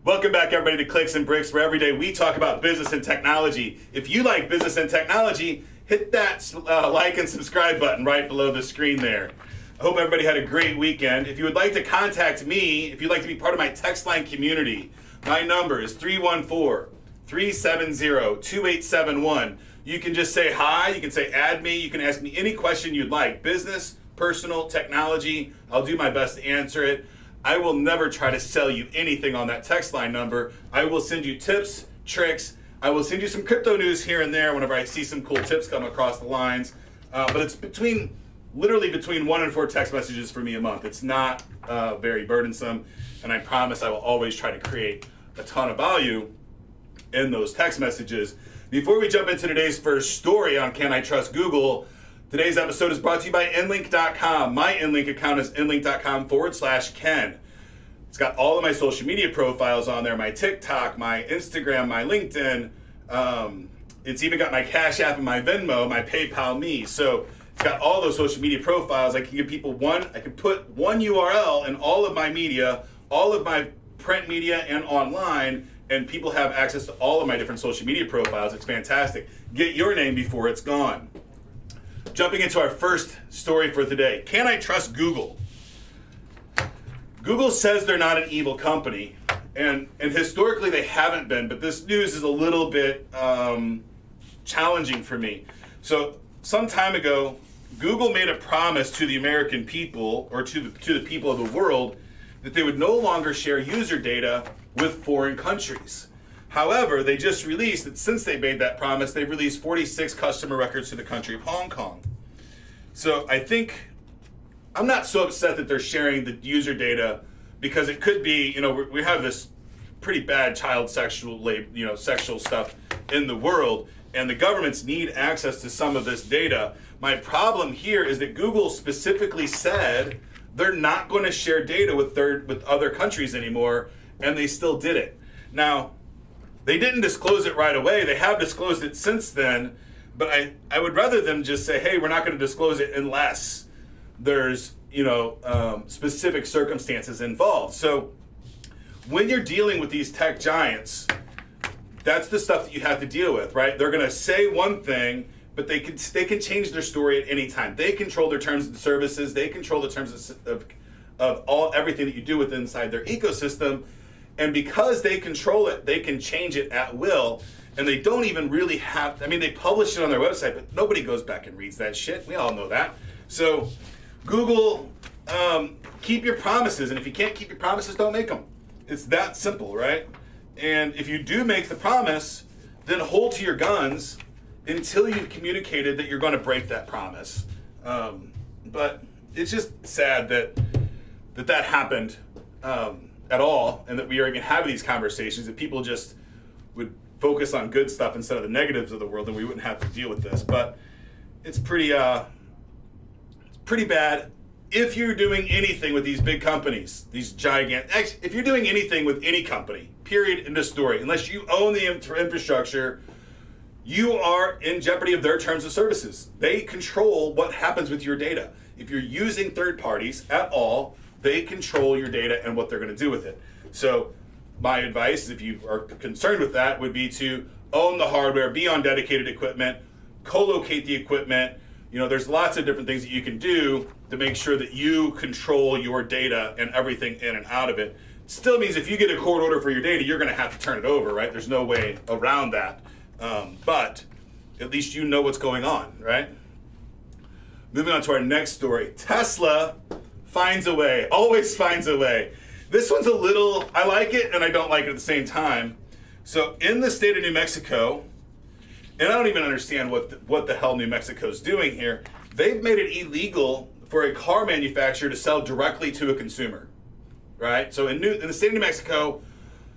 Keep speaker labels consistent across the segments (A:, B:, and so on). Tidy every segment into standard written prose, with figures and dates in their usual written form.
A: Welcome back, everybody, to Clicks and Bricks, where every day we talk about business and technology. If you like business and technology, hit that like and subscribe button right below the screen there. I hope everybody had a great weekend. If you would like to contact me, if you'd like to be part of my text line community, my number is 314-370-2871. You can just say hi, you can say add me, you can ask me any question you'd like. Business, personal, technology, I'll do my best to answer it. I will never try to sell you anything on that text line number. I will send you tips, tricks. I will send you some crypto news here and there whenever I see some cool tips come across the lines. But it's literally between 1 and 4 text messages for me a month. It's not very burdensome, and I promise I will always try to create a ton of value in those text messages. Before we jump into today's first story on Can I Trust Google, today's episode is brought to you by Inlink.com. My Inlink account is inlink.com/Ken. It's got all of my social media profiles on there, my TikTok, my Instagram, my LinkedIn. It's even got my Cash App and my Venmo, my PayPal Me. So it's got all those social media profiles. I can give people I can put one URL in all of my media, all of my print media and online, and people have access to all of my different social media profiles. It's fantastic. Get your name before it's gone. Jumping into our first story for today. Can I trust Google? Google says they're not an evil company, and historically they haven't been, but this news is a little bit challenging for me. So some time ago, Google made a promise to the American people, or to the people of the world, that they would no longer share user data with foreign countries. However, they just released that since they made that promise, they've released 46 customer records to the country of Hong Kong. So I'm not so upset that they're sharing the user data, because it could be, we have this pretty bad child sexual stuff in the world, and the governments need access to some of this data. My problem here is that Google specifically said they're not going to share data with other countries anymore, and they still did it. Now, they didn't disclose it right away. They have disclosed it since then, but I would rather them just say, hey, we're not going to disclose it unless there's specific circumstances involved. So when you're dealing with these tech giants, that's the stuff that you have to deal with, right? They're going to say one thing, but they can change their story at any time. They control their terms and services. They control the terms of everything that you do within inside their ecosystem. And because they control it, they can change it at will. And they don't even really they publish it on their website, but nobody goes back and reads that shit. We all know that. So Google, keep your promises. And if you can't keep your promises, don't make them. It's that simple, right? And if you do make the promise, then hold to your guns until you've communicated that you're going to break that promise. But it's just sad that happened at all, and that we are even having these conversations, that people just would focus on good stuff instead of the negatives of the world, and we wouldn't have to deal with this. But it's pretty bad. If you're doing anything with these big companies, if you're doing anything with any company, period, end of story, unless you own the infrastructure, you are in jeopardy of their terms of services. They control what happens with your data. If you're using third parties at all, they control your data and what they're going to do with it. So my advice, if you are concerned with that, would be to own the hardware, be on dedicated equipment, co-locate the equipment. There's lots of different things that you can do to make sure that you control your data and everything in and out of it. Still means if you get a court order for your data, you're going to have to turn it over, right? There's no way around that. But at least you know what's going on, right? Moving on to our next story. Tesla finds a way, always finds a way. This one's I like it and I don't like it at the same time. So in the state of New Mexico, and I don't even understand what the hell New Mexico's doing here, they've made it illegal for a car manufacturer to sell directly to a consumer, right? So in the state of New Mexico,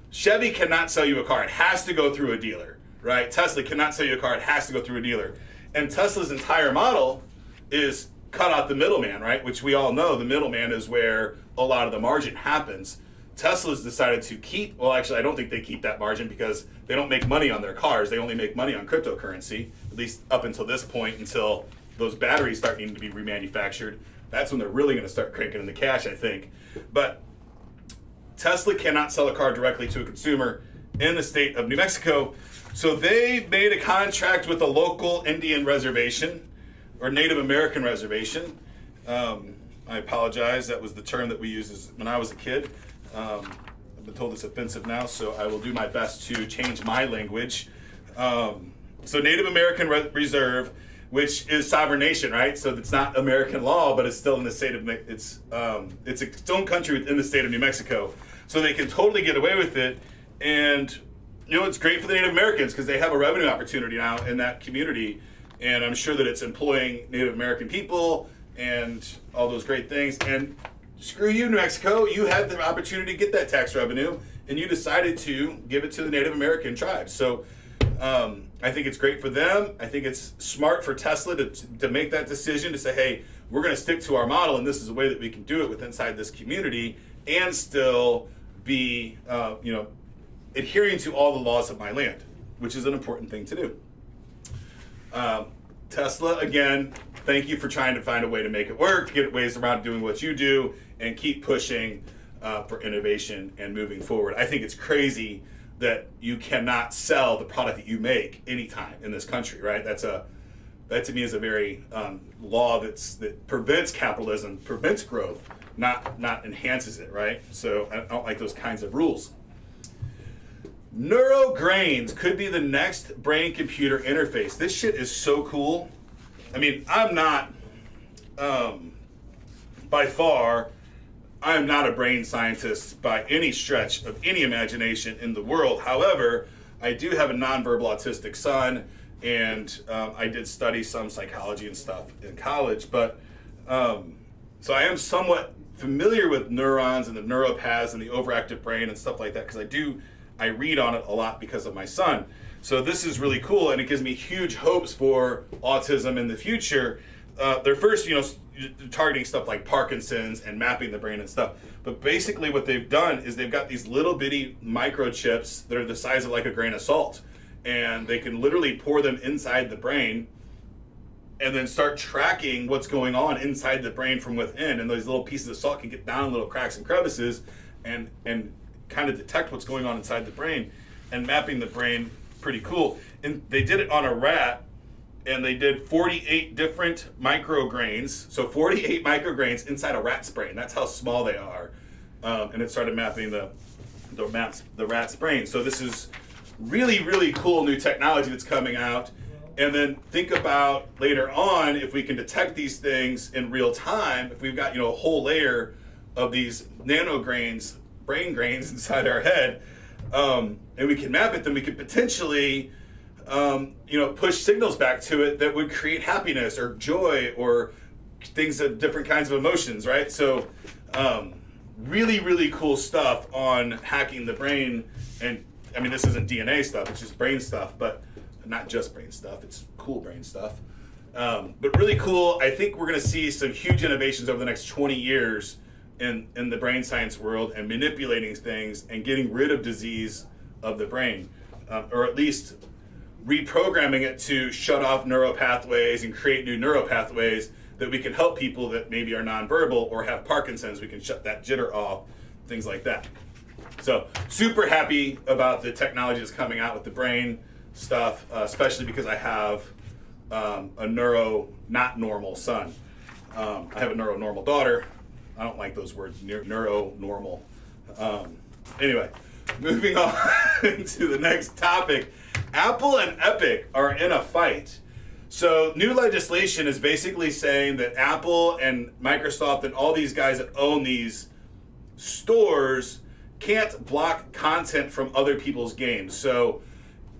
A: Chevy cannot sell you a car. It has to go through a dealer, right? Tesla cannot sell you a car. It has to go through a dealer. And Tesla's entire model is cut out the middleman, right? Which we all know the middleman is where a lot of the margin happens. Tesla's decided to keep, well, actually, I don't think they keep that margin because they don't make money on their cars. They only make money on cryptocurrency, at least up until this point, until those batteries start needing to be remanufactured. That's when they're really going to start cranking in the cash, I think. But Tesla cannot sell a car directly to a consumer in the state of New Mexico. So they made a contract with a local Indian reservation or Native American reservation. I apologize. That was the term that we used when I was a kid. I've been told it's offensive now, so I will do my best to change my language. So Native American Reserve, which is sovereign nation, right? So it's not American law, but it's still in the state of it's its own country within the state of New Mexico. So they can totally get away with it, and it's great for the Native Americans because they have a revenue opportunity now in that community, and I'm sure that it's employing Native American people and all those great things. And screw you, New Mexico, you had the opportunity to get that tax revenue, and you decided to give it to the Native American tribes. So I think it's great for them. I think it's smart for Tesla to make that decision to say, hey, we're going to stick to our model, and this is a way that we can do it inside this community and still be, adhering to all the laws of my land, which is an important thing to do. Tesla, again, thank you for trying to find a way to make it work, get ways around doing what you do, and keep pushing for innovation and moving forward. I think it's crazy that you cannot sell the product that you make anytime in this country, right? That to me is a very law that prevents capitalism, prevents growth, not enhances it, right? So I don't like those kinds of rules. Neurograins could be the next brain-computer interface. This shit is so cool. I mean, I'm not, by far, I'm not a brain scientist by any stretch of any imagination in the world. However, I do have a nonverbal autistic son, and I did study some psychology and stuff in college. But so I am somewhat familiar with neurons and the neuropaths and the overactive brain and stuff like that because I read on it a lot because of my son. So this is really cool, and it gives me huge hopes for autism in the future. They're first, targeting stuff like Parkinson's and mapping the brain and stuff. But basically what they've done is they've got these little bitty microchips that are the size of like a grain of salt. And they can literally pour them inside the brain and then start tracking what's going on inside the brain from within. And those little pieces of salt can get down little cracks and crevices and kind of detect what's going on inside the brain. And mapping the brain, pretty cool. And they did it on a rat, and they did 48 different micrograins. So 48 micrograins inside a rat's brain. That's how small they are. And it started mapping the rat's brain. So this is really, really cool new technology that's coming out. And then think about later on, if we can detect these things in real time, if we've got a whole layer of these nanograins, brain grains inside our head, and we can map it, then we could potentially push signals back to it that would create happiness or joy or things of different kinds of emotions, right? So really, really cool stuff on hacking the brain. And I mean, this isn't DNA stuff, it's just brain stuff, but not just brain stuff, it's cool brain stuff. But really cool. I think we're gonna see some huge innovations over the next 20 years in the brain science world and manipulating things and getting rid of disease of the brain, or at least reprogramming it to shut off neural pathways and create new neural pathways that we can help people that maybe are nonverbal or have Parkinson's. We can shut that jitter off, things like that. So super happy about the technology that's coming out with the brain stuff, especially because I have a neuro not normal son. I have a neuro normal daughter. I don't like those words, neuro normal. Anyway, moving on to the next topic. Apple and Epic are in a fight. So new legislation is basically saying that Apple and Microsoft and all these guys that own these stores can't block content from other people's games. So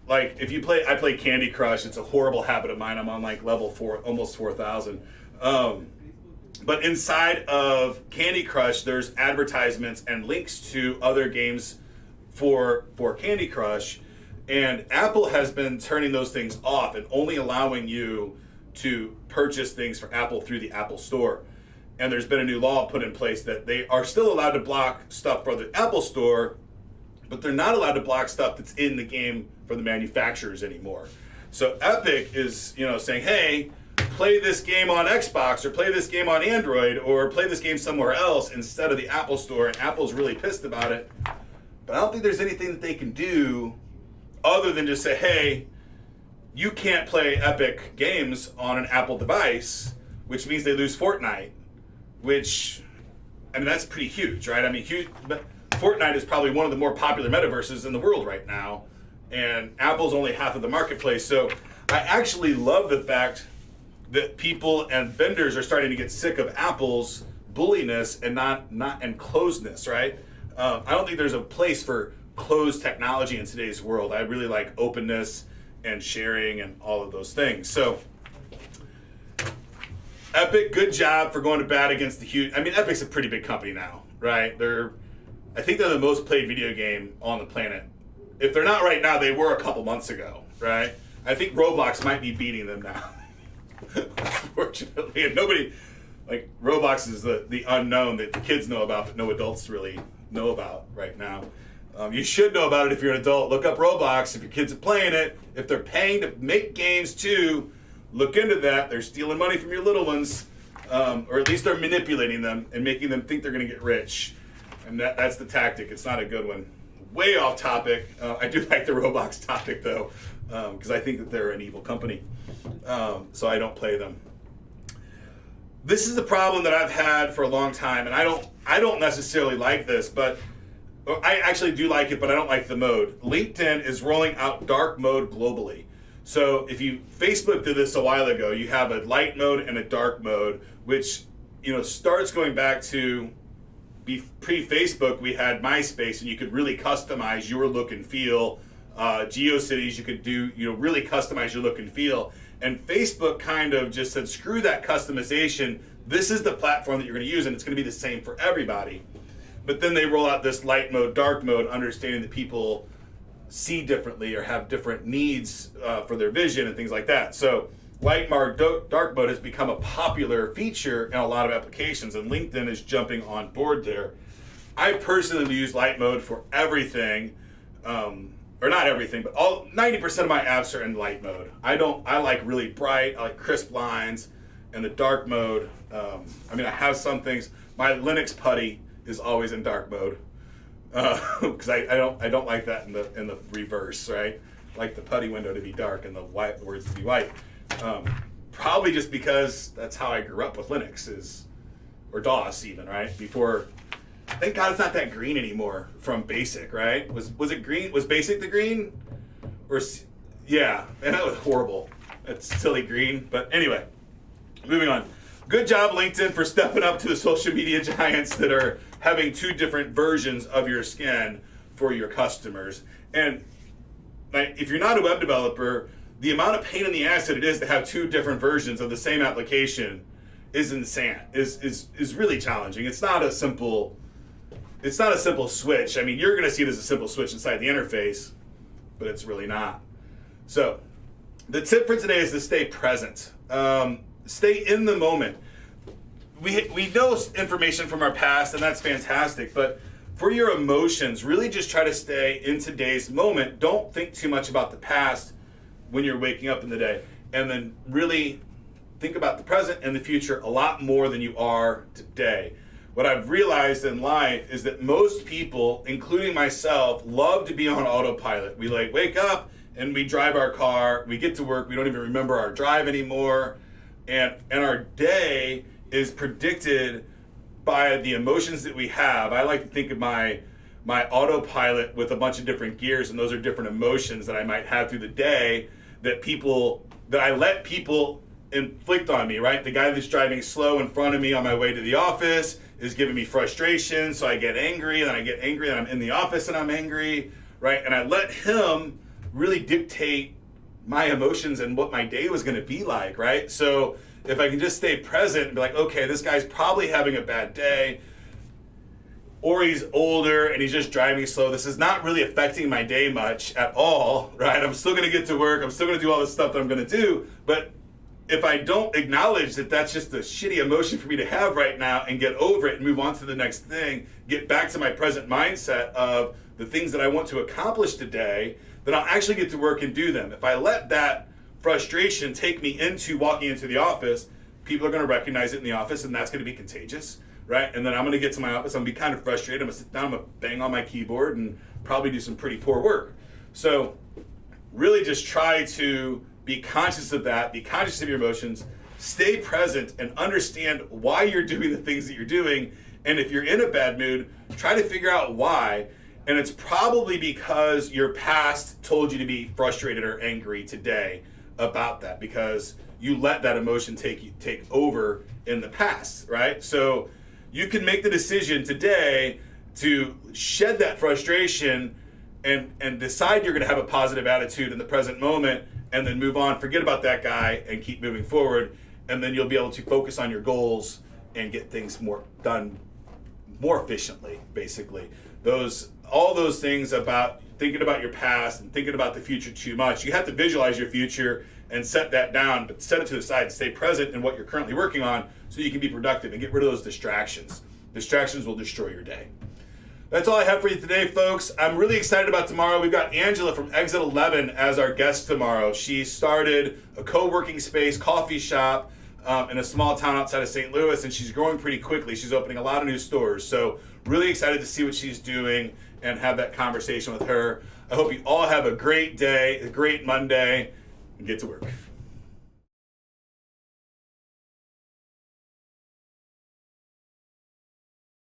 A: like if you play, I play Candy Crush. It's a horrible habit of mine. I'm on like level 4, almost 4,000. But inside of Candy Crush, there's advertisements and links to other games for Candy Crush. And Apple has been turning those things off and only allowing you to purchase things for Apple through the Apple Store. And there's been a new law put in place that they are still allowed to block stuff for the Apple Store, but they're not allowed to block stuff that's in the game for the manufacturers anymore. So Epic is, saying, hey, play this game on Xbox or play this game on Android or play this game somewhere else instead of the Apple Store, and Apple's really pissed about it. But I don't think there's anything that they can do other than just say, hey, you can't play Epic games on an Apple device, which means they lose Fortnite, which, I mean, that's pretty huge, right? I mean, huge, but Fortnite is probably one of the more popular metaverses in the world right now, and Apple's only half of the marketplace. So I actually love the fact that people and vendors are starting to get sick of Apple's bulliness and not and closedness, right? I don't think there's a place for closed technology in today's world. I really like openness and sharing and all of those things. So Epic, good job for going to bat against the huge. I mean, Epic's a pretty big company now, right? I think they're the most played video game on the planet. If they're not right now, they were a couple months ago, right? I think Roblox might be beating them now, unfortunately. And nobody, like, Roblox is the unknown that the kids know about, but no adults really know about right now. You should know about it if you're an adult. Look up Roblox if your kids are playing it. If they're paying to make games too, look into that. They're stealing money from your little ones, or at least they're manipulating them and making them think they're going to get rich. And that's the tactic. It's not a good one. Way off topic. I do like the Roblox topic though, because I think that they're an evil company. So I don't play them. This is the problem that I've had for a long time, and I don't necessarily like this, but I actually do like it, but I don't like the mode. LinkedIn is rolling out dark mode globally. So if Facebook did this a while ago, you have a light mode and a dark mode, which starts going back to pre-Facebook. We had MySpace, and you could really customize your look and feel. GeoCities, you could do really customize your look and feel. And Facebook kind of just said, screw that customization. This is the platform that you're going to use, and it's going to be the same for everybody. But then they roll out this light mode, dark mode, understanding that people see differently or have different needs for their vision and things like that. So light mode, dark mode has become a popular feature in a lot of applications, and LinkedIn is jumping on board there. I personally use light mode for everything. Or not everything, but 90% of my apps are in light mode. I like really bright, I like crisp lines, and the dark mode. I mean, I have some things. My Linux putty is always in dark mode because I don't like that in the reverse, right? I like the putty window to be dark and the white words to be white. Probably just because that's how I grew up with Linux or DOS even, right? Before. Thank God it's not that green anymore from Basic, right? Was it green? Was Basic the green? Yeah, and that was horrible. That's silly green. But anyway, moving on. Good job, LinkedIn, for stepping up to the social media giants that are having two different versions of your skin for your customers. And like, if you're not a web developer, the amount of pain in the ass that it is to have two different versions of the same application is insane. Is really challenging. It's not a simple switch. I mean, you're going to see it as a simple switch inside the interface, but it's really not. So the tip for today is to stay present. Stay in the moment. We know information from our past, and that's fantastic, but for your emotions, really just try to stay in today's moment. Don't think too much about the past when you're waking up in the day, and then really think about the present and the future a lot more than you are today. What I've realized in life is that most people, including myself, love to be on autopilot. We wake up and we drive our car, we get to work, we don't even remember our drive anymore, and our day is predicted by the emotions that we have. I like to think of my autopilot with a bunch of different gears, and those are different emotions that I might have through the day that I let people inflict on me, right? The guy that's driving slow in front of me on my way to the office is giving me frustration, so I get angry, and then I get angry, and I'm in the office and I'm angry, right? And I let him really dictate my emotions and what my day was going to be like, right? So if I can just stay present and be like, okay, this guy's probably having a bad day, or he's older and he's just driving slow. This is not really affecting my day much at all, right? I'm still going to get to work. I'm still going to do all the stuff that I'm going to do, but if I don't acknowledge that that's just a shitty emotion for me to have right now and get over it and move on to the next thing, get back to my present mindset of the things that I want to accomplish today, then I'll actually get to work and do them. If I let that frustration take me into walking into the office, people are going to recognize it in the office, and that's going to be contagious, right? And then I'm going to get to my office, I'm going to be kind of frustrated, I'm going to sit down, I'm going to bang on my keyboard and probably do some pretty poor work. So really just try to be conscious of that, be conscious of your emotions, stay present, and understand why you're doing the things that you're doing. And if you're in a bad mood, try to figure out why. And it's probably because your past told you to be frustrated or angry today about that, because you let that emotion take over in the past, right? So you can make the decision today to shed that frustration and decide you're going to have a positive attitude in the present moment, and then move on, forget about that guy, and keep moving forward. And then you'll be able to focus on your goals and get things done more efficiently, basically. All those things about thinking about your past and thinking about the future too much. You have to visualize your future and set that down, but set it to the side. Stay present in what you're currently working on so you can be productive and get rid of those distractions. Distractions will destroy your day. That's all I have for you today, folks. I'm really excited about tomorrow. We've got Angela from Exit 11 as our guest tomorrow. She started a co-working space, coffee shop, in a small town outside of St. Louis, and she's growing pretty quickly. She's opening a lot of new stores. So really excited to see what she's doing and have that conversation with her. I hope you all have a great day, a great Monday, and get to work.